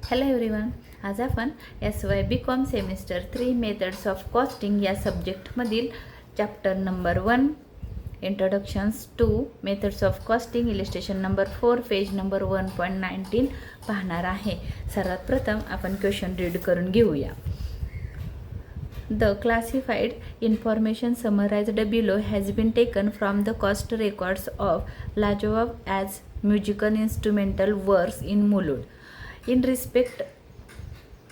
Hello everyone. आज आपण SY BCom semester 3 methods of costing या सब्जेक्टमधील चॅप्टर नंबर 1 introductions to methods of costing illustration नंबर 4 पेज नंबर 1.19 पाहणार आहे. सर्वात प्रथम आपण क्वेश्चन रीड करून घेऊया. The classified information summarized below has been taken from the cost records of Lajoyev as musical instrumental works in Mulud. In respect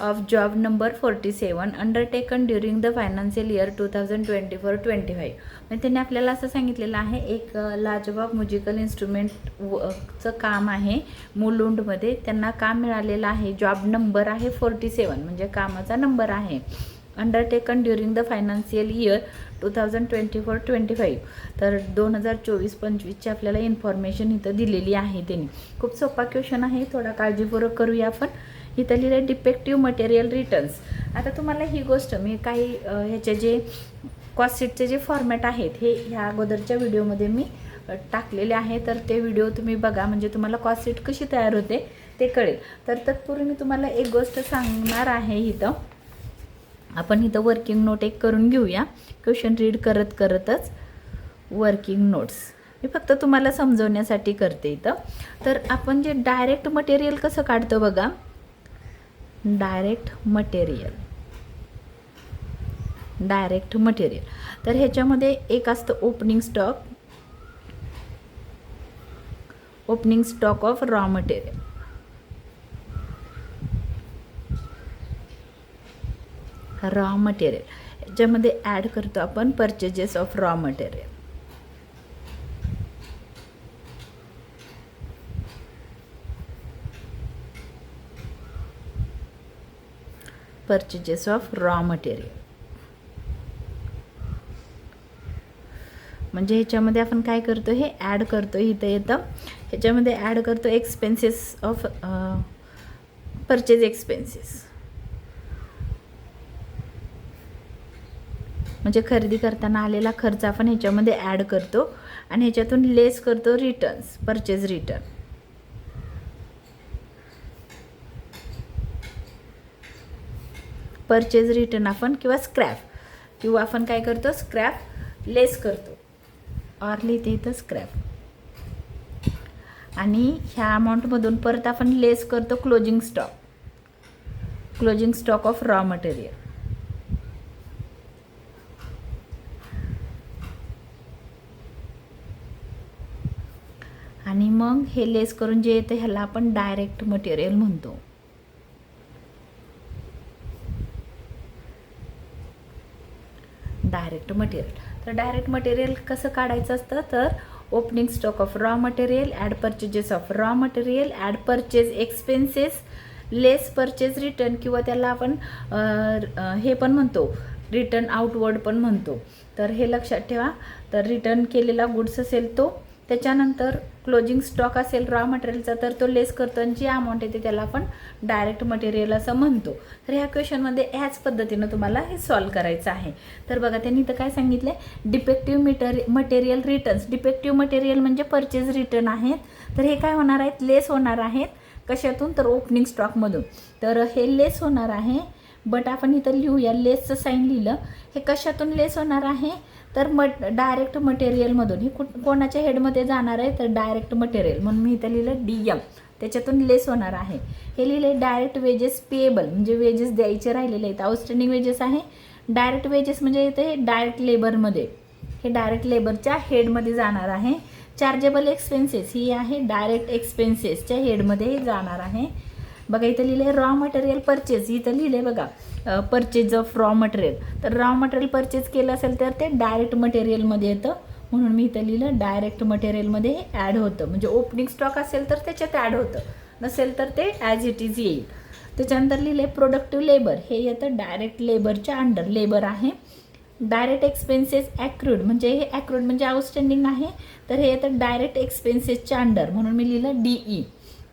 of job number 47 undertaken during the financial year 2024-25, म्हणजे त्यांनी आपल्याला असं सांगितलेलं आहे एक लाजवाब म्युझिकल इन्स्ट्रुमेंटचं काम आहे मुलुंडमध्ये. त्यांना काम मिळालेलं आहे. जॉब नंबर आहे 47 म्हणजे कामाचा नंबर आहे. Undertaken during the financial year 2024-25, तर 2024-25ची आपल्याला इन्फॉर्मेशन इथं दिलेली आहे त्यांनी. खूप सोपा क्वेश्चन आहे, थोडा काळजीपूर्वक करूया आपण. इथं लिहिलं डिफेक्टिव्ह मटेरियल रिटर्न्स. आता तुम्हाला ही गोष्ट मी काही ह्याचे जे कॉस्ट शीटचे जे फॉर्मॅट आहेत हे ह्या अगोदरच्या व्हिडिओमध्ये मी टाकलेले आहे, तर ते व्हिडिओ तुम्ही बघा म्हणजे तुम्हाला कॉस्ट शीट कशी तयार होते ते कळेल. तर तत्पूर्वी मी तुम्हाला एक गोष्ट सांगणार आहे. इथं आपण इथं वर्किंग नोट एक करून घेऊया. क्वेश्चन रीड करतच वर्किंग नोट्स मी फक्त तुम्हाला समजवण्यासाठी करते इथं. तर आपण जे डायरेक्ट मटेरियल कसं काढतो बघा. डायरेक्ट मटेरियल तर ह्याच्यामध्ये एक असतं opening stock of raw material. याच्यामध्ये ॲड करतो आपण परचेजेस ऑफ रॉ मटेरियल. म्हणजे ह्याच्यामध्ये आपण काय करतो हे ॲड करतो. इथं येतं ह्याच्यामध्ये ॲड करतो एक्सपेन्सेस ऑफ परचेज एक्सपेन्सेस, म्हणजे खरेदी करताना आलेला खर्च आपण ह्याच्यामध्ये ॲड करतो आणि ह्याच्यातून लेस करतो रिटर्न्स, परचेज रिटर्न. आपण किंवा आपण काय करतो स्क्रॅप लेस करतो और लिहिते इथं स्क्रॅप. आणि ह्या अमाऊंटमधून परत आपण लेस करतो closing stock of raw material. आणि मग हे लेस करून जे येतं ह्याला आपण डायरेक्ट मटेरियल म्हणतो. तर डायरेक्ट मटेरियल कसं काढायचं असतं तर opening stock of raw material, add purchases of raw material, add purchase expenses, less purchase return, किंवा त्याला आपण हे पण म्हणतो रिटर्न आउटवर्ड पण म्हणतो. तर हे लक्षात ठेवा. तर रिटर्न केलेला गुड्स असेल तो, त्याच्यानंतर क्लोजिंग स्टॉक असेल रॉ मटेरियलचा तर तो लेस करतो आणि जी अमाऊंट येते त्याला आपण डायरेक्ट मटेरियल असं म्हणतो. तर ह्या क्वेश्चनमध्ये ह्याच पद्धतीनं तुम्हाला हे सॉल्व करायचं आहे. तर बघा त्यांनी इथं काय सांगितलं defective material returns. Defective material म्हणजे परचेज रिटर्न आहेत. तर हे काय होणार आहेत लेस होणार आहेत. कशातून तर ओपनिंग स्टॉकमधून. तर हे लेस होणार आहे. बट आपण इथं लिहूया लेसचं साईन लिहिलं. हे कशातून लेस होणार आहे तर डायरेक्ट मटेरियलमधून. हे कोणाच्या हेडमध्ये जाणार आहे तर डायरेक्ट मटेरियल, म्हणून मी इथं लिहिलं DM. त्याच्यातून लेस होणार आहे. हे लिहिले डायरेक्ट वेजेस पेएबल म्हणजे वेजेस द्यायचे राहिलेले आहेत. आउटस्टँडिंग वेजेस आहे. डायरेक्ट वेजेस म्हणजे इथे हे डायरेक्ट लेबरमध्ये, हे डायरेक्ट लेबरच्या हेडमध्ये जाणार आहे. चार्जेबल एक्सपेन्सेस ही आहे डायरेक्ट एक्सपेन्सेसच्या हेडमध्ये जाणार आहे. बघा इथं लिहिले रॉ मटेरियल परचेज. इथं लिहिले बघा परचेज ऑफ रॉ मटेरियल. तर रॉ मटेरियल परचेज केलं असेल तर ते डायरेक्ट मटेरियलमध्ये येतं, म्हणून मी इथं लिहिलं डायरेक्ट मटेरियलमध्ये हे ॲड होतं. म्हणजे ओपनिंग स्टॉक असेल तर त्याच्यात ॲड होतं, नसेल तर ते ॲज इट इज येईल. त्याच्यानंतर लिहिले प्रोडक्टिव्ह लेबर. हे येतं डायरेक्ट लेबरच्या अंडर. लेबर आहे. डायरेक्ट एक्सपेन्सेस ॲक्रूड म्हणजे हे ॲक्रूड म्हणजे आउटस्टँडिंग आहे. तर हे येतं डायरेक्ट एक्सपेन्सेसच्या अंडर, म्हणून मी लिहिलं DE.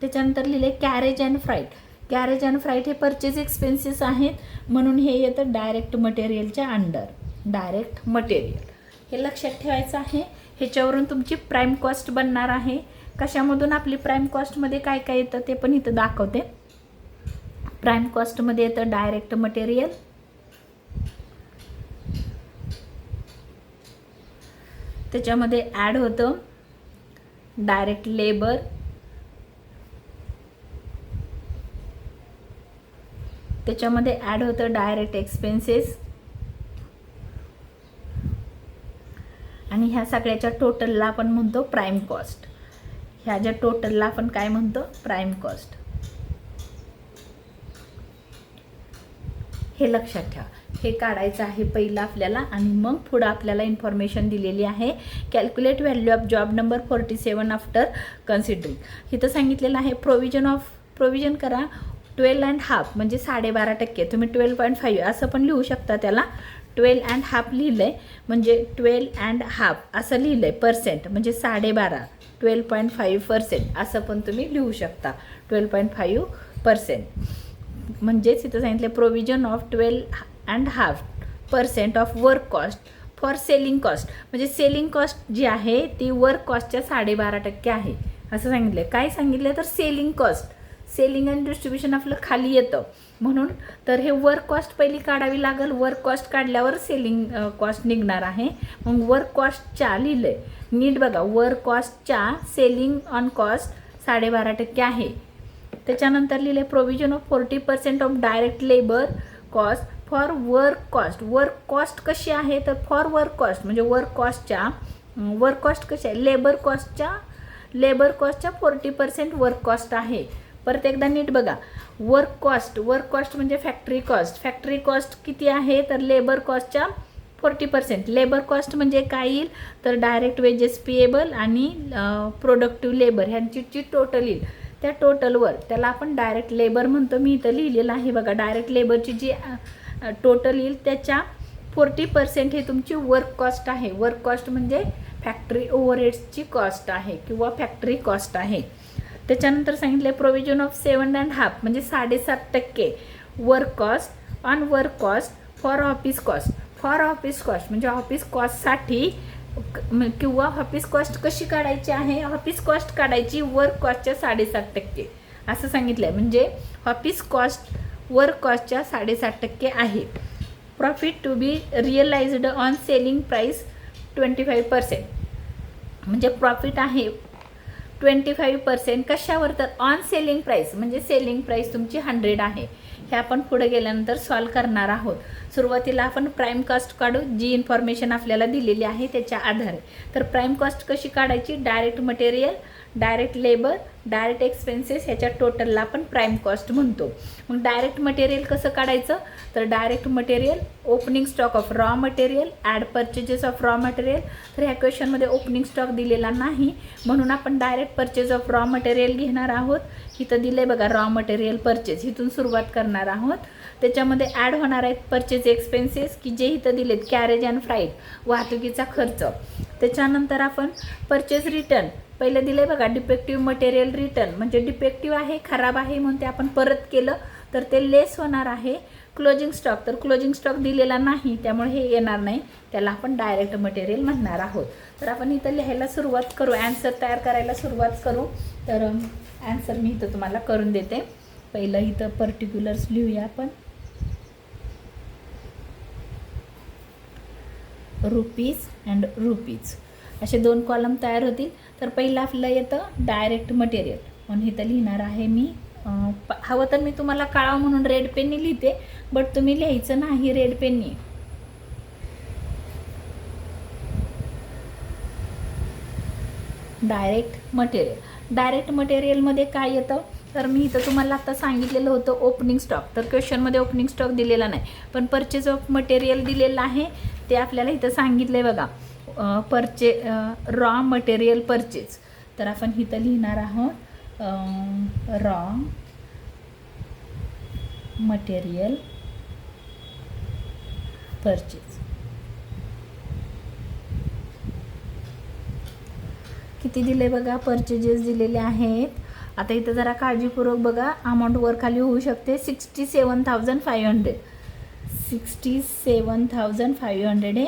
त्याच्यानंतर लिहिले कॅरेज अँड फ्राईट. हे परचेज एक्सपेन्सेस आहेत, म्हणून हे येतं डायरेक्ट मटेरियलच्या अंडर. डायरेक्ट मटेरियल हे लक्षात ठेवायचं आहे. ह्याच्यावरून तुमची प्राईम कॉस्ट बनणार आहे. कशामधून आपली प्राईम कॉस्टमध्ये काय काय येतं ते पण इथं दाखवते. प्राईम कॉस्टमध्ये येतं डायरेक्ट मटेरियल, त्याच्यामध्ये ॲड होतं डायरेक्ट लेबर, त्याच्यामध्ये ॲड होतं डायरेक्ट एक्सपेन्सेस, आणि ह्या सगळ्याच्या टोटलला आपण म्हणतो प्राईम कॉस्ट. ह्या ज्या टोटलला आपण काय म्हणतो, प्राईम कॉस्ट. हे लक्षात ठेवा. हे काढायचं आहे पहिलं आपल्याला, आणि मग पुढं आपल्याला इन्फॉर्मेशन दिलेली आहे. Calculate value of job number 47 after considering. इथं सांगितलेलं आहे प्रोव्हिजन करा 12.5 म्हणजे 12.5%. तुम्ही 12.5 असं पण लिहू शकता. त्याला 12.5 लिहिलं आहे म्हणजे 12.5 असं लिहिलं आहे पर्सेंट म्हणजे 12.5, 12.5% असं पण तुम्ही लिहू शकता. 12.5% म्हणजेच इथं सांगितलं provision of 12.5% of work cost for selling cost. म्हणजे सेलिंग कॉस्ट जी आहे ती वर्क कॉस्टच्या 12.5% आहे असं सांगितलं. काय सांगितलं तर selling cost, selling and distribution आपलं खाली येतं म्हणून. तर हे वर्क कॉस्ट पहिली काढावी लागेल. वर्क कॉस्ट काढल्यावर सेलिंग कॉस्ट निघणार आहे. मग वर्क कॉस्टच्या लिहिलं आहे नीट बघा, वर्क कॉस्टच्या सेलिंग ऑन कॉस्ट 12.5% आहे. त्याच्यानंतर लिहिले provision of 40% of direct labour cost for work cost. Work cost कशी आहे तर फॉर वर्क कॉस्ट म्हणजे वर्क कॉस्ट कशी आहे, लेबर कॉस्टच्या 40% वर्क कॉस्ट आहे. परत एकदा नीट बघा, वर्क कॉस्ट म्हणजे फॅक्टरी कॉस्ट किती आहे तर लेबर कॉस्टच्या 40%. लेबर कॉस्ट म्हणजे काय येईल तर डायरेक्ट वेजेस पेएबल आणि प्रोडक्टिव्ह लेबर ह्यांची टोटल येईल. त्या टोटलवर त्याला आपण डायरेक्ट लेबर म्हणतो. मी इथं लिहिलेलं आहे बघा, डायरेक्ट लेबरची जी टोटल येईल त्याच्या 40% हे तुमची वर्क कॉस्ट आहे. वर्क कॉस्ट म्हणजे फॅक्टरी ओव्हरहेड्सची कॉस्ट आहे किंवा फॅक्टरी कॉस्ट आहे. त्याच्यानंतर सांगितलं प्रोव्हिजन ऑफ 7.5 म्हणजे 7.5% work cost on work cost for office cost. For office cost म्हणजे ऑफिस कॉस्टसाठी किंवा ऑफिस कॉस्ट कशी काढायची आहे, ऑफिस कॉस्ट काढायची वर्क कॉस्टच्या 7.5% असं सांगितलं आहे. म्हणजे ऑफिस कॉस्ट वर्क कॉस्टच्या 7.5% आहे. Profit to be realised on selling price 25% म्हणजे प्रॉफिट आहे 25% कशावर तर ऑन सेलिंग प्राईस म्हणजे सेलिंग प्राईस तुमची 100 आहे. हे आपण पुढे गेल्यानंतर सॉल्व करणार आहोत. सुरुवातीला आपण प्राईम कॉस्ट काढू, जी इन्फॉर्मेशन आपल्याला दिलेली आहे त्याच्या आधारे. तर प्राईम कॉस्ट कशी काढायची, direct material, direct labour, direct expenses ह्याच्या टोटलला आपण प्राईम कॉस्ट म्हणतो. मग डायरेक्ट मटेरियल कसं काढायचं तर direct material opening stock of raw material add purchases of raw material. तर ह्या क्वेश्चनमध्ये ओपनिंग स्टॉक दिलेला नाही म्हणून आपण direct purchase of raw material घेणार आहोत. इथं दिलं आहे बघा रॉ मटेरियल परचेज, इथून सुरुवात करणार आहोत. त्याच्यामध्ये ॲड होणार आहेत परचेज एक्सपेन्सेस की जे इथं दिलेत, कॅरेज अँड फ्लाईट वाहतुकीचा खर्च. त्याच्यानंतर आपण परचेज रिटर्न पहिलं दिलं आहे बघा, डिफेक्टिव्ह मटेरियल रिटर्न म्हणजे डिफेक्टिव्ह आहे, खराब आहे म्हणून ते आपण परत केलं तर ते लेस होणार आहे. क्लोजिंग स्टॉक तर क्लोजिंग स्टॉक दिलेला नाही त्यामुळे हे येणार नाही, त्याला आपण डायरेक्ट मटेरियल म्हणणार आहोत. तर आपण इथं लिहायला सुरुवात करू, ॲन्सर तयार करायला सुरुवात करू. तर ॲन्सर मी इथं तुम्हाला करून देते. पहिलं इथं पर्टिक्युलर्स लिहूया आपण. रुपीज अँड रुपीज असे 2 कॉलम तयार होतील. तर पहिलं आपलं येतं डायरेक्ट मटेरियल म्हणून इथं लिहिणार आहे मी. हवं तर मी तुम्हाला काळावं म्हणून रेड पेननी लिहिते, बट तुम्ही लिहायचं नाही रेड पेननी. डायरेक्ट मटेरियलमध्ये काय येतं तर मी इथं तुम्हाला आता सांगितलेलं होतं ओपनिंग स्टॉक. तर क्वेश्चनमध्ये ओपनिंग स्टॉक दिलेला नाही पण परचेज ऑफ मटेरियल दिलेलं आहे. ते आपल्याला इथं सांगितलं आहे बघा, रॉ मटेरियल परचेज. तर आपण इथं लिहिणार आहोत रॉ मटेरियल परचेज. किती दिले बघा, परचेजेस दिलेले आहेत. आता इथं जरा काळजीपूर्वक बघा, अमाऊंट वर खाली होऊ शकते. 67,500 67,500 हे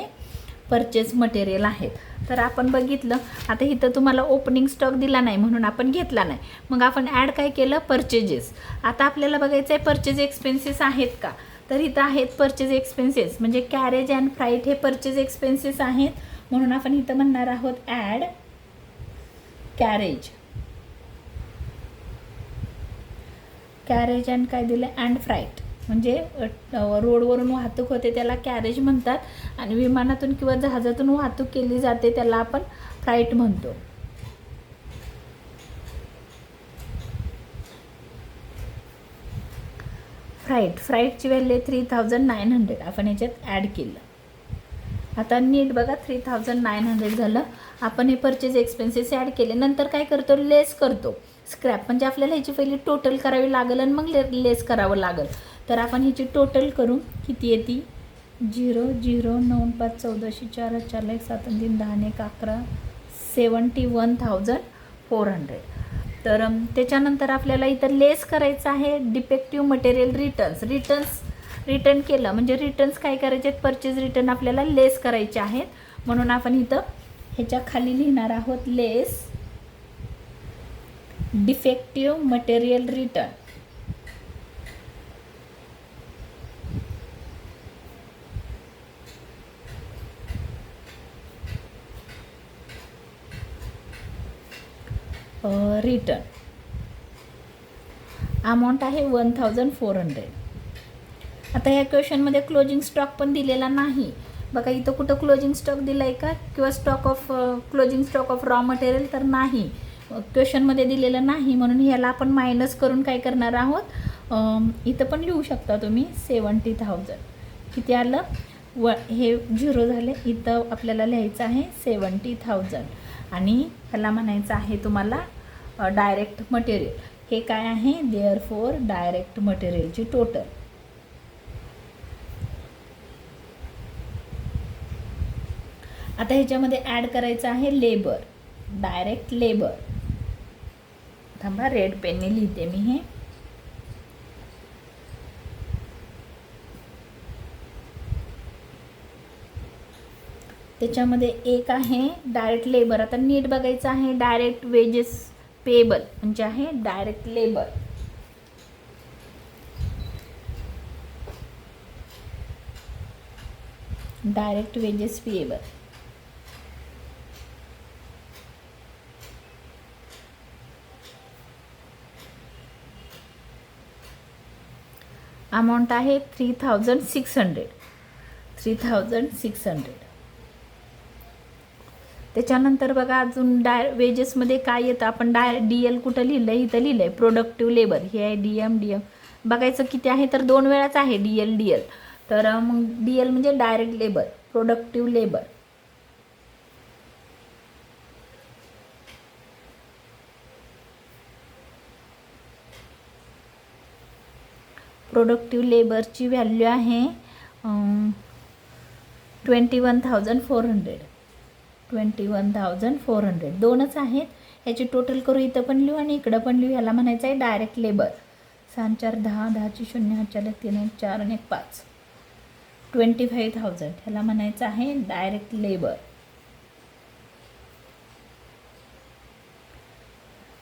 परचेस मटेरियल आहेत. तर आपण बघितलं, आता इथं तुम्हाला ओपनिंग स्टॉक दिला नाही म्हणून आपण घेतला नाही. मग आपण ॲड काय केलं, परचेजेस. आता आपल्याला बघायचं आहे परचेज एक्सपेन्सेस आहेत का. तर इथं आहेत परचेज एक्सपेन्सेस, म्हणजे कॅरेज अँड फ्राईट हे परचेज एक्सपेन्सेस आहेत. म्हणून आपण इथं म्हणणार आहोत ॲड कॅरेज अँड काय दिलं, अँड फ्राईट. म्हणजे रोडवरून वाहतूक होते त्याला कॅरेज म्हणतात, आणि विमानातून किंवा जहाजातून वाहतूक केली जाते त्याला आपण फ्राईट म्हणतो. फ्राईटची व्हॅल्यू 3900 आपण याच्यात ॲड केलं. आता नीट बघा, 3900 झालं. आपण हे परचेज एक्सपेन्सेस ॲड केले. नंतर काय करतो, लेस करतो. स्क्रॅप म्हणजे आपल्याला ह्याची पहिली टोटल करावी लागेल आणि मग लेस करावं लागेल. तर आपण ह्याची टोटल करू, किती येते, 0 0 9 5 14 4 4 1 7 3 10 1 11 71,400. तर त्याच्यानंतर आपल्याला इथं लेस करायचं आहे डिफेक्टिव्ह मटेरियल रिटर्न केलं म्हणजे रिटर्न्स काय करायचे आहेत, परचेज रिटर्न आपल्याला लेस करायचे आहेत. म्हणून आपण इथं ह्याच्या खाली लिहिणार आहोत less defective material return. Return amount आहे 1400. आता या क्वेश्चनमध्ये क्लोजिंग स्टॉक पण दिलेला नाही बघा. इथं कुठं क्लोजिंग स्टॉक दिला आहे का, किंवा closing stock of raw material तर नाही, क्वेश्चनमध्ये दिलेलं नाही. म्हणून ह्याला आपण मायनस करून काय करणार आहोत, इथं पण लिहू शकता तुम्ही 70,000. किती आलं, हे 0 झाले. इथं आपल्याला लिहायचं आहे 70,000 आणि ह्याला म्हणायचं आहे तुम्हाला डायरेक्ट मटेरियल. हे काय आहे, देअरफॉर डायरेक्ट मटेरियलची टोटल. आता ह्याच्यामध्ये ॲड करायचं आहे लेबर, डायरेक्ट लेबर. थांबा, रेड पेनने लिहिते मी हे. त्याच्यामध्ये एक आहे डायरेक्ट लेबर. आता नीट बघायचं आहे, डायरेक्ट वेजेस पेएबल म्हणजे आहे direct labour. Direct wedges payable. Amount आहे 3600. त्याच्यानंतर बघा अजून वेजेसमध्ये काय येतं, आपण DL कुठं लिहिलं आहे, इथं लिहिलं आहे प्रोडक्टिव्ह लेबर. हे आहे DM बघायचं किती आहे, तर 2 वेळाच आहे DL. तर मग DL म्हणजे direct labour, productive labour. Productive लेबरची व्हॅल्यू आहे 21,400. 21,400 दोनच आहेत. ह्याची टोटल करू, इथं पण लिहू आणि इकडं पण लिहू. ह्याला म्हणायचं आहे डायरेक्ट लेबर. 6 4 10 10 0 8 4 3 1 4 1 5 25,000. ह्याला म्हणायचं आहे डायरेक्ट लेबर.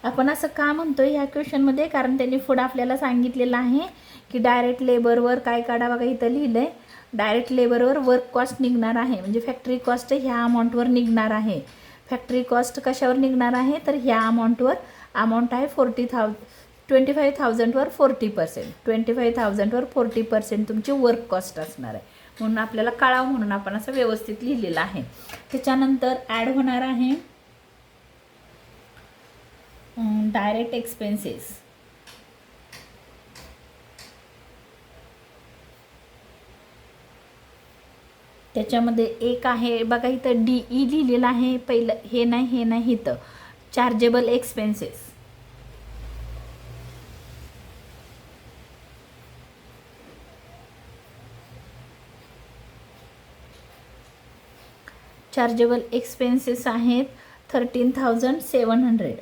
आपण असं का म्हणतोय ह्या क्वेश्चनमध्ये, कारण त्यांनी पुढं आपल्याला सांगितलेलं आहे की डायरेक्ट लेबरवर काय काढा. बघा इथं लिहिलं आहे डायरेक्ट लेबरवर वर्क कॉस्ट निघणार आहे, म्हणजे फॅक्टरी कॉस्ट ह्या अमाऊंटवर निघणार आहे. फॅक्टरी कॉस्ट कशावर निघणार आहे, तर ह्या अमाऊंटवर. अमाऊंट आहे 25,000वर 40%. 25,000वर 40% तुमची वर्क कॉस्ट असणार आहे. म्हणून आपल्याला कळावं म्हणून आपण असं व्यवस्थित लिहिलेलं आहे. त्याच्यानंतर ॲड होणार आहे डायरेक्ट एक्सपेन्सेस. त्याच्यामध्ये एक आहे बघा इथं DE लिहिलेलं आहे पहिलं. हे नाही इथं चार्जेबल एक्सपेन्सेस. चार्जेबल एक्सपेन्सेस आहेत 13,700.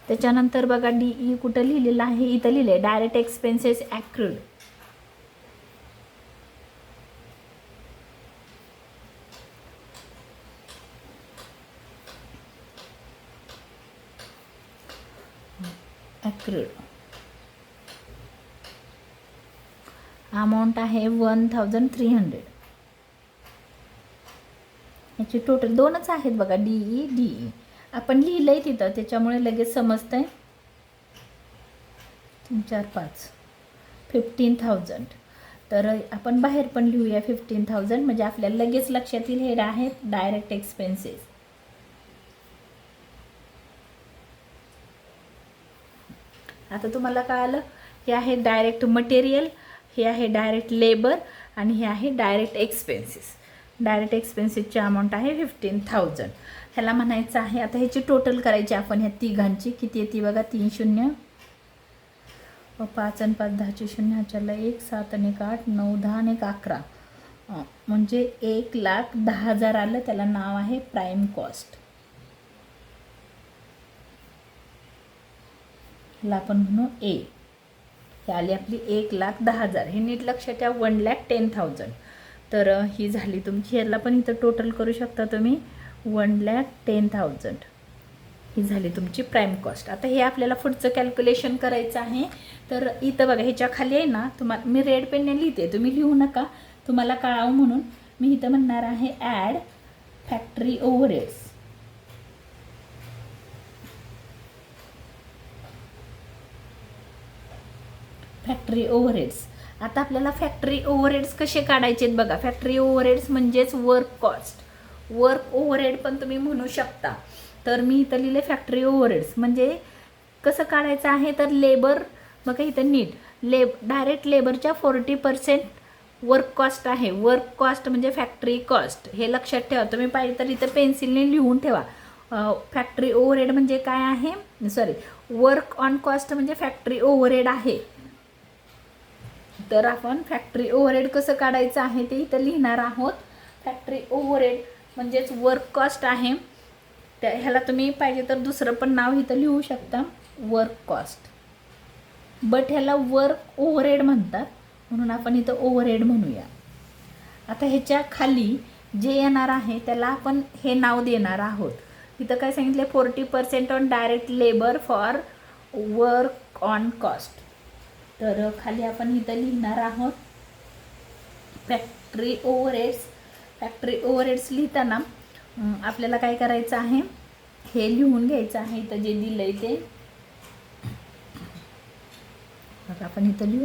त्याच्यानंतर बघा DE कुठं लिहिलेलं आहे, इथं लिहिलं आहे डायरेक्ट एक्सपेन्सेस ॲक्रूड. क्रूड अमाऊंट आहे 1300. याची टोटल दोनच आहेत बघा, DE DE आपण लिहिलं आहे तिथं, त्याच्यामुळे लगेच समजतंय. 3 4 5 15,000. तर आपण बाहेर पण लिहूया 15,000, म्हणजे आपल्याला लगेच लक्षात येईल हे आहेत डायरेक्ट एक्सपेन्सेस. आता तुम्हाला कळालं, हे आहे डायरेक्ट मटेरियल, हे आहे डायरेक्ट लेबर आणि हे आहे डायरेक्ट एक्सपेन्सेस. डायरेक्ट एक्सपेन्सेसची अमाऊंट आहे 15,000. ह्याला म्हणायचं आहे, आता ह्याची टोटल करायची आपण ह्या तिघांची. किती येते बघा, 3 0 5 आणि 5 10चे 0 चला 1 7 आणि 1 8 9 10 आणि 1 11, म्हणजे 1,10,000 आलं. त्याला नाव आहे प्राईम कॉस्ट. ह्याला आपण म्हणू ए. ही आली आपली 1,10,000. हे नीट लक्षात ठेवा, 1,10,000. तर ही झाली तुमची. ह्याला पण इथं टोटल करू शकता तुम्ही, 1,10,000. ही झाली तुमची प्राईम कॉस्ट. आता हे आपल्याला पुढचं कॅल्क्युलेशन करायचं आहे. तर इथं बघा, ह्याच्या खाली आहे ना, तुम्हाला मी रेड पेनने लिहिते, तुम्ही लिहू नका, तुम्हाला कळावं म्हणून मी इथं म्हणणार आहे add factory overheads. Factory overheads. आता आपल्याला फॅक्टरी ओव्हरहेड्स कसे काढायचे आहेत बघा. फॅक्टरी ओव्हरहेड्स म्हणजेच वर्क कॉस्ट. वर्क ओव्हरहेड पण तुम्ही म्हणू शकता. तर मी इथं लिहिले फॅक्टरी ओव्हरहेड्स. म्हणजे कसं काढायचं आहे, तर लेबर बघा इथं नीट डायरेक्ट लेबरच्या 40% वर्क कॉस्ट आहे. वर्क कॉस्ट म्हणजे फॅक्टरी कॉस्ट, हे लक्षात ठेवा. तुम्ही पाहिजे तर इथं पेन्सिलने लिहून ठेवा. फॅक्टरी ओव्हरहेड म्हणजे काय आहे, वर्क ऑन कॉस्ट म्हणजे फॅक्टरी ओव्हरहेड आहे. तर आपण फॅक्टरी ओव्हरहेड कसं काढायचं आहे ते इथं लिहिणार आहोत. फॅक्टरी ओव्हरहेड म्हणजेच वर्क कॉस्ट आहे. त्या ह्याला तुम्ही पाहिजे तर दुसरं पण नाव इथं लिहू शकता, वर्क कॉस्ट. बट ह्याला वर्क ओव्हरहेड म्हणतात, म्हणून आपण इथं ओव्हरहेड म्हणूया. आता ह्याच्या खाली जे येणार आहे त्याला आपण हे नाव देणार आहोत. इथं काय सांगितलं, 40% on direct labour for work on cost. तर खाली आपण इथं लिहिणार आहोत फॅक्टरी ओव्हरहेड्स. फॅक्टरी ओव्हरहेड्स लिहिताना आपल्याला काय करायचं आहे, हे लिहून घ्यायचं आहे इथं जे दिलं आहे ते. आता आपण इथं लिहू,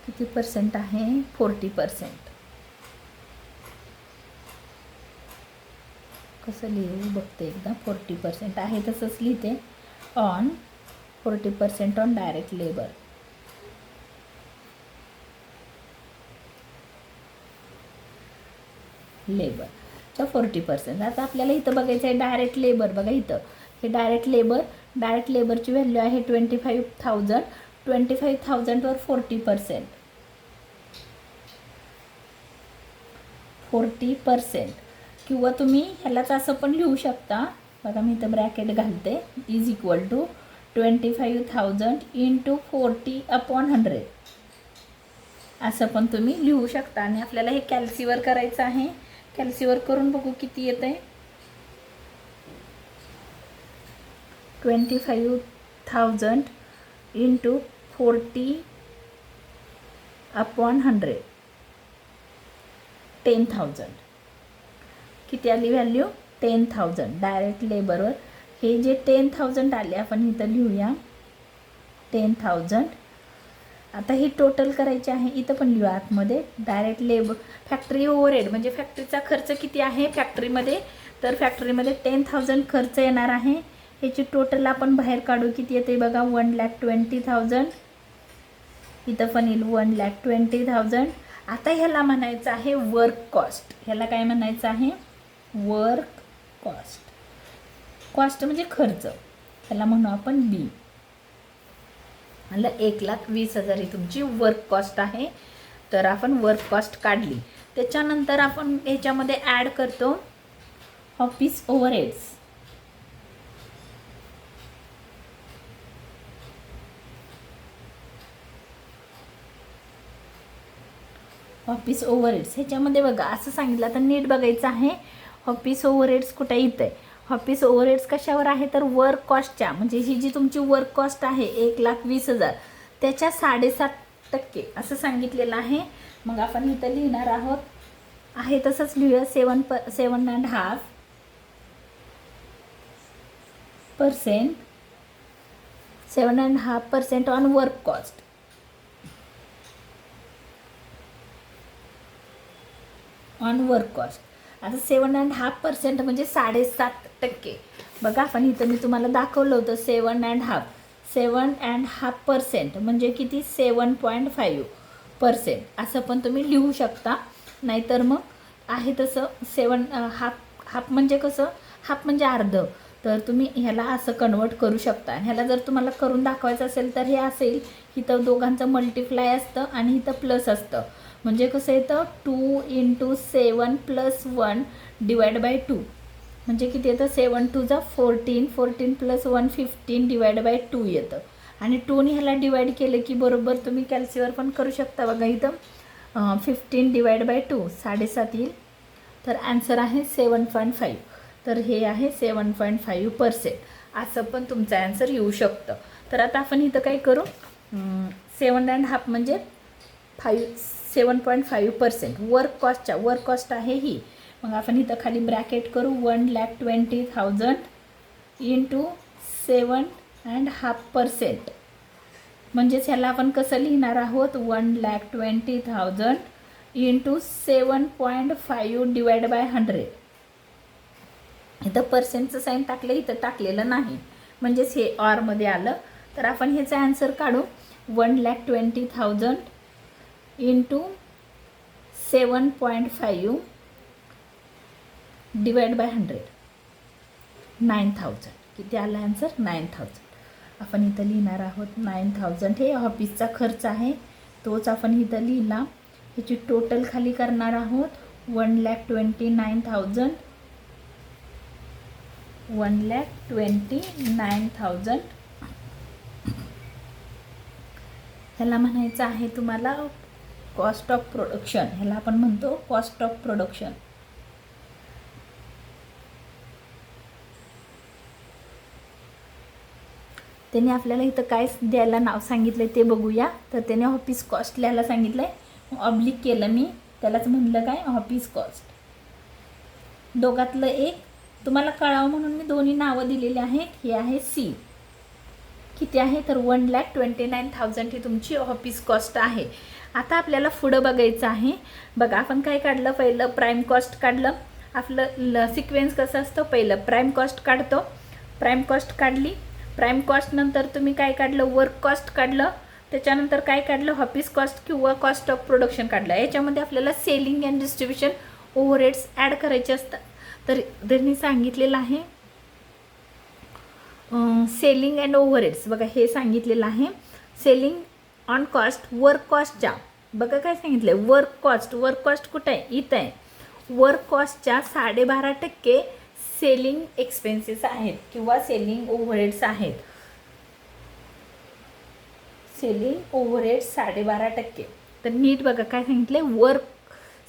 किती पर्सेंट आहे, 40%. कसं लिहू बघते एकदा. 40% आहे तसंच लिहिते. On 40% on direct labour. लेबरच्या 40%. आता आपल्याला इथं बघायचं आहे डायरेक्ट लेबर. बघा इथं हे डायरेक्ट लेबरची व्हॅल्यू आहे 25,000. 25,000वर 40%. 40% किंवा तुम्ही ह्यालाच असं पण लिहू शकता. बघा मी इथं ब्रॅकेट घालते, इज इक्वल टू 25,000 इंटू 40/100 असं पण तुम्ही लिहू शकता. आणि आपल्याला हे कॅल्सीवर करायचं आहे. कॅल्सीवर करून बघू किती येतं आहे. 25,000 इंटू 40/100 10,000. किती आली व्हॅल्यू, 10,000. डायरेक्ट लेबरवर हे जे 10,000 आले आपण इथं लिहूया 10,000. आता ही टोटल करायची आहे, इथं पण लिहूया आतमध्ये. डायरेक्ट लेबर फॅक्टरी ओव्हरहेड म्हणजे फॅक्टरीचा खर्च किती आहे फॅक्टरीमध्ये, तर फॅक्टरीमध्ये 10,000 खर्च येणार आहे. ह्याची टोटल आपण बाहेर काढू, किती येते बघा, 1,20,000. इथं पण येईल 1,20,000. आता ह्याला म्हणायचं आहे वर्क कॉस्ट. ह्याला काय म्हणायचं आहे, वर्क कॉस्ट. कॉस्ट म्हणजे खर्च, ह्याला म्हणू आपण बी. म्हणलं 1,20,000 ही तुमची वर्क कॉस्ट आहे. तर आपण वर्क कॉस्ट काढली. त्याच्यानंतर आपण ह्याच्यामध्ये ॲड करतो ऑफिस ओव्हरहेड्स. ऑफिस ओव्हरहेड्स ह्याच्यामध्ये बघा असं सांगितलं, तर नीट बघायचं आहे. ऑफिस ओव्हरहेड्स कुठे इथं आहे. ऑफिस ओव्हरहेड्स कशावर आहे तर वर्क कॉस्टच्या, म्हणजे ही जी तुमची वर्क कॉस्ट आहे 1,20,000 त्याच्या 7.5% असं सांगितलेलं आहे. मग आपण इथं लिहिणार आहोत, आहे तसंच लिहूया 7.5% on work cost. On work cost. आता 7.5% म्हणजे 7.5%. बघा आपण इथं मी तुम्हाला दाखवलं होतं 7.5% म्हणजे किती 7.5% असं पण तुम्ही लिहू शकता. नाहीतर मग आहे तसं 7.5 हाफ म्हणजे कसं, हाफ म्हणजे अर्ध, तर तुम्ही ह्याला असं कन्वर्ट करू शकता. ह्याला जर तुम्हाला करून दाखवायचं असेल तर हे असेल, इथं दोघांचं मल्टिप्लाय असतं आणि इथं प्लस असतं. म्हणजे कसं येतं 2 × 7 + 1 / 2 म्हणजे किती येतं 7 × 2 = 14, 14 + 1 15 / 2 येतं. आणि 2ने ह्याला डिवाईड केलं की बरोबर तुम्ही कॅल्सीवर पण करू शकता. बघा इथं 15 / 2 7.5 येईल. तर आन्सर आहे 7.5. तर हे आहे 7.5%. असं पण तुमचं आन्सर येऊ शकतं. तर आता आपण इथं काय करू, 7.5 म्हणजे 7.5% वर्क कॉस्टच्या, वर्क कॉस्ट आहे ही. मग आपण इथं खाली ब्रॅकेट करू 1,20,000 × 7.5%. म्हणजेच ह्याला आपण कसं लिहिणार आहोत 1,20,000 × 7.5 / 100. इथं पर्सेंटचं साईन टाकलं, इथं टाकलेलं नाही, म्हणजेच हे ऑरमध्ये आलं. तर आपण ह्याचा आन्सर काढू 1,20,000 × 7.5 / 100 9,000. किती आला आन्सर 9,000. आपण इथं लिहिणार आहोत 9,000. हे ऑफिसचा खर्च आहे, तोच आपण इथं लिहिला. ह्याची टोटल खाली करणार आहोत 1,29,000 1,29,000. ह्याला म्हणायचं आहे तुम्हाला कॉस्ट ऑफ प्रोडक्शन. ह्याला आपण म्हणतो कॉस्ट ऑफ प्रोडक्शन. त्याने आपल्याला इथं काय द्यायला नाव सांगितलं ते बघूया. तर त्याने ऑफिस कॉस्ट लिहायला सांगितलं आहे, ऑब्लिक केलं मी, त्यालाच म्हणलं काय ऑफिस कॉस्ट. दोघातलं एक तुम्हाला कळावं म्हणून मी दोन्ही नावं दिलेली आहेत. हे आहे सी. किती आहे तर 1,29,000 ही तुमची ऑफिस कॉस्ट आहे. आता आपल्याला पुढं बघायचं आहे. बघा आपण काय काढलं, पहिलं प्राईम कॉस्ट काढलं. आपलं सिक्वेन्स कसं असतं, पहिलं प्राईम कॉस्ट काढतो, प्राईम कॉस्ट काढली, प्राईम कॉस्ट नंतर तुम्ही काय काढलं वर्क कॉस्ट काढलं, त्याच्यानंतर काय काढलं ऑफिस कॉस्ट किंवा कॉस्ट ऑफ प्रोडक्शन काढलं. याच्यामध्ये आपल्याला selling and distribution overheads add करायचे असतात. तर त्यांनी सांगितलेलं आहे सेलिंग अँड ओव्हरहेड्स. बघा हे सांगितलेलं आहे सेलिंग ऑन कॉस्ट वर्क कॉस्टच्या. बघा काय सांगितलं आहे वर्क कॉस्ट. वर्क कॉस्ट कुठं आहे, इथं आहे. वर्क कॉस्टच्या 12.5% सेलिंग एक्सपेन्सेस आहेत किंवा सेलिंग ओव्हरहेड्स आहेत. Selling overheads 12.5%. तर नीट बघा काय सांगितलं, वर्क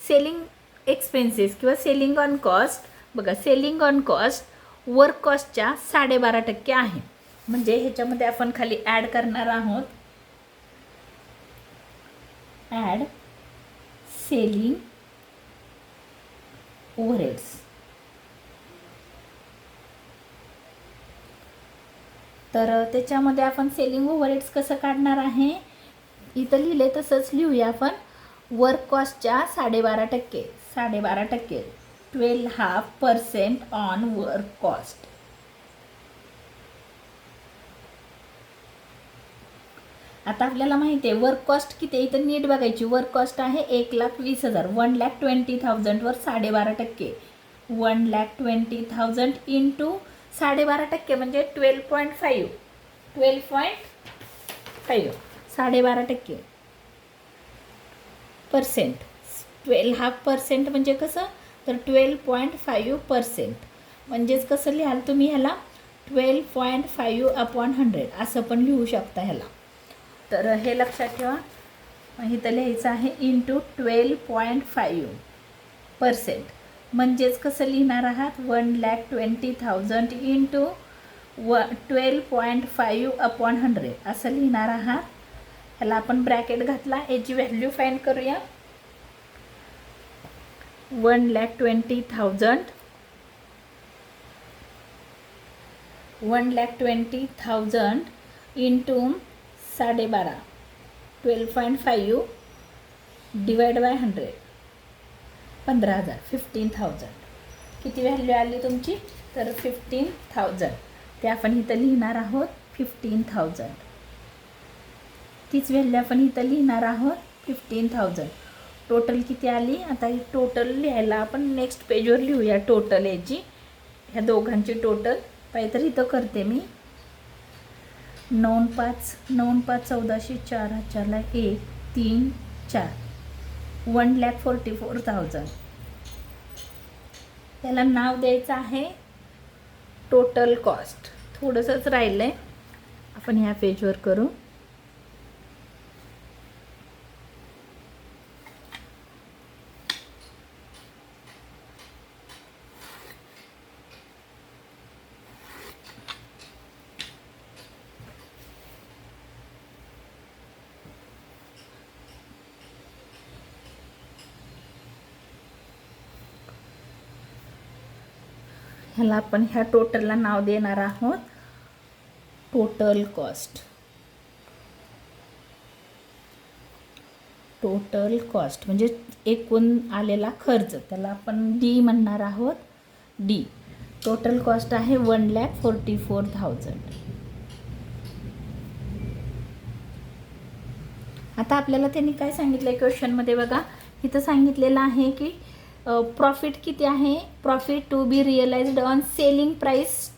सेलिंग एक्सपेन्सेस किंवा सेलिंग ऑन कॉस्ट. बघा सेलिंग ऑन कॉस्ट वर्क कॉस्टच्या 12.5% आहे. म्हणजे ह्याच्यामध्ये आपण खाली ॲड करणार आहोत ॲड सेलिंग ओव्हरहेड्स. तर त्याच्यामध्ये आपण सेलिंग ओव्हरहेड्स कसं काढणार आहे, इथं लिहिले तसंच लिहूया आपण. वर्क कॉस्टच्या 12.5%, 12.5% ऑन वर्क कॉस्ट. आता आपल्याला माहिती आहे वर्क कॉस्ट किती आहे, इथं नीट बघायची. वर्क कॉस्ट आहे 1,20,000, 1,20,000 वर 12.5%, 1,20,000 × 12.5% म्हणजे 12.5, 12.5% पर्सेंट. 12.5% म्हणजे कसं तर 12.5% म्हणजेच कसं लिहाल तुम्ही ह्याला 12.5/100 असं पण लिहू शकता ह्याला. तर हे लक्षात ठेवा, इथं लिहायचं आहे × 12.5%. म्हणजेच कसं लिहिणार आहात 1,20,000 इंटू 12.5/100 असं लिहिणार आहात. ह्याला आपण ब्रॅकेट घातला, याची व्हॅल्यू फाइंड करूया. 1,20,000 इंटू 12.5 12.5 डिवाइड बाय 100 15,000 15,000 किती व्हॅल्यू आली तुमची? तर 15,000. ते आपण इथं लिहिणार आहोत 15,000. तीच व्हॅल्यू आपण इथं लिहिणार आहोत 15,000. टोटल किती आली? आता ही टोटल लिहायला आपण नेक्स्ट पेजवर लिहूया. टोटल याची, ह्या दोघांची टोटल पाहिजे तर इथं करते मी. 9 5 1400 4 हाताला 1 3 4 1,44,000. त्याला नाव द्यायचं आहे टोटल कॉस्ट. थोडंसंच राहिलं आहे, आपण ह्या पेजवर करू. ह्याला आपण ह्या टोटलला नाव देणार आहोत टोटल कॉस्ट. टोटल कॉस्ट म्हणजे एकूण आलेला खर्च, त्याला आपण डी म्हणणार आहोत. डी. टोटल कॉस्ट आहे 1,44,000. आता आपल्याला त्यांनी काय सांगितलं आहे क्वेश्चनमध्ये बघा, इथं सांगितलेलं आहे की प्रॉफिट किती आहे? Profit to be realised on selling price.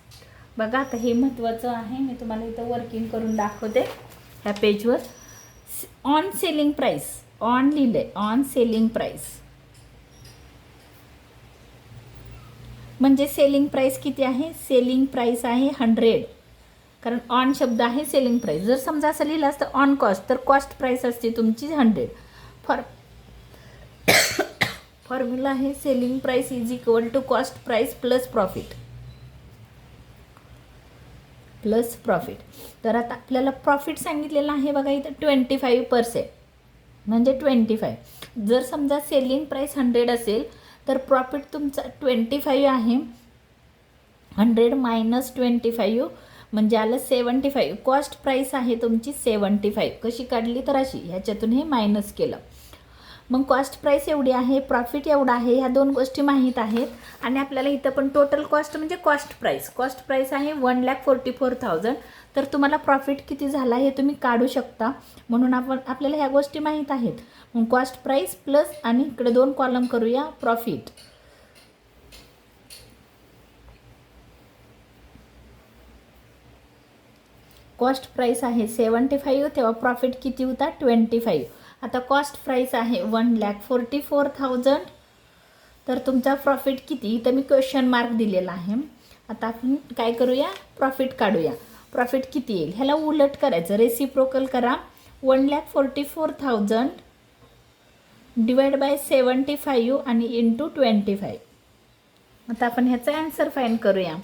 बघा आता हे महत्त्वाचं आहे, मी तुम्हाला इथं वर्किंग करून दाखवते ह्या पेजवर. ऑन सेलिंग प्राइस, ऑन लिहिले, ऑन सेलिंग प्राइस म्हणजे सेलिंग प्राइस किती आहे? सेलिंग प्राइस आहे 100, कारण ऑन शब्द आहे सेलिंग प्राइस. जर समजा असं लिहिलं असतं ऑन कॉस्ट, तर कॉस्ट प्राइस असते तुमची 100. फॉर्म्युला आहे selling price is equal to cost price plus profit. Plus profit. तर आता आपल्याला प्रॉफिट सांगितलेलं आहे बघा इथं 25%, म्हणजे 25. जर समजा सेलिंग प्राइस 100 असेल तर प्रॉफिट तुमचा 25 आहे. 100 मायनस 25 म्हणजे आलं 75. कॉस्ट प्राइस आहे तुमची 75. कशी काढली तर अशी, ह्याच्यातून हे मायनस केलं. मग कॉस्ट प्राइस एवढी आहे, प्रॉफिट एवढा आहे, ह्या दोन गोष्टी माहीत आहेत. आणि आपल्याला इथं पण टोटल कॉस्ट म्हणजे कॉस्ट प्राइस. कॉस्ट प्राइस आहे 1,44,000. तर तुम्हाला प्रॉफिट किती झाला हे तुम्ही काढू शकता, म्हणून आपल्याला ह्या गोष्टी माहीत आहेत. मग कॉस्ट प्राइस प्लस, आणि इकडे 2 कॉलम करूया प्रॉफिट. कॉस्ट प्राइस आहे 75, तेव्हा प्रॉफिट किती होता? 25. आता कॉस्ट प्राइस आहे 1,44,000. तर तुमचा प्रॉफिट किती? इथं मी क्वेश्चन मार्क दिलेला आहे. आता आपण काय करूया? प्रॉफिट काढूया. प्रॉफिट किती येईल? ह्याला उलट करायचं, रेसिप्रोकल करा. 1,44,000 डिवाइड बाय 75 आणि इंटू 25. आता आपण ह्याचा आन्सर फाइंड करूया.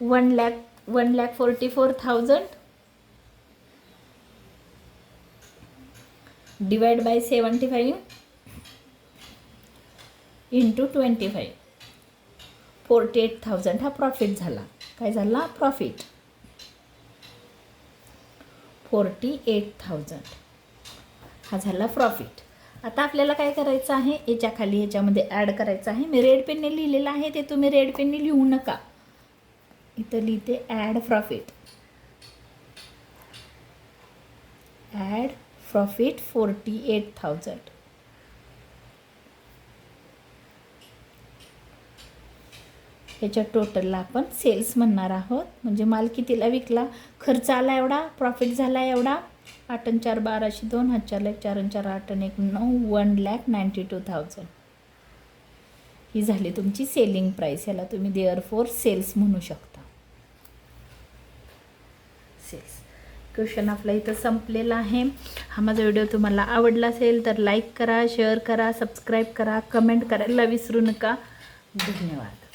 1,44,000 डिवाइड बाय 75 इंटू 25. 48,000 हा प्रॉफिट झाला. काय झाला? प्रॉफिट 48,000 हा झाला प्रॉफिट. आता आपल्याला काय करायचं आहे? याच्या खाली ह्याच्यामध्ये ॲड करायचं आहे. मी रेड पेनने लिहिलेलं आहे, ते तुम्ही रेड पेनने लिहू नका. इथं लिहिते ॲड प्रॉफिट. Add profit 48,000. ह्याच्या टोटलला आपण सेल्स म्हणणार आहोत. म्हणजे माल कितीला विकला, खर्च आला एवढा, प्रॉफिट झाला एवढा. 8 आणि 4 12, 2 हाताला 4 आणि 4 8 आणि 1 9, 1,92,000 ही झाली तुमची सेलिंग प्राइस. याला तुम्ही देअरफॉर सेल्स म्हणू शकता. सेल्स. क्वेश्चन आपला इथं संपलेला आहे. हा माझा व्हिडिओ तुम्हाला आवडला असेल तर लाईक करा, शेअर करा, सबस्क्राईब करा, कमेंट करायला विसरू नका. धन्यवाद.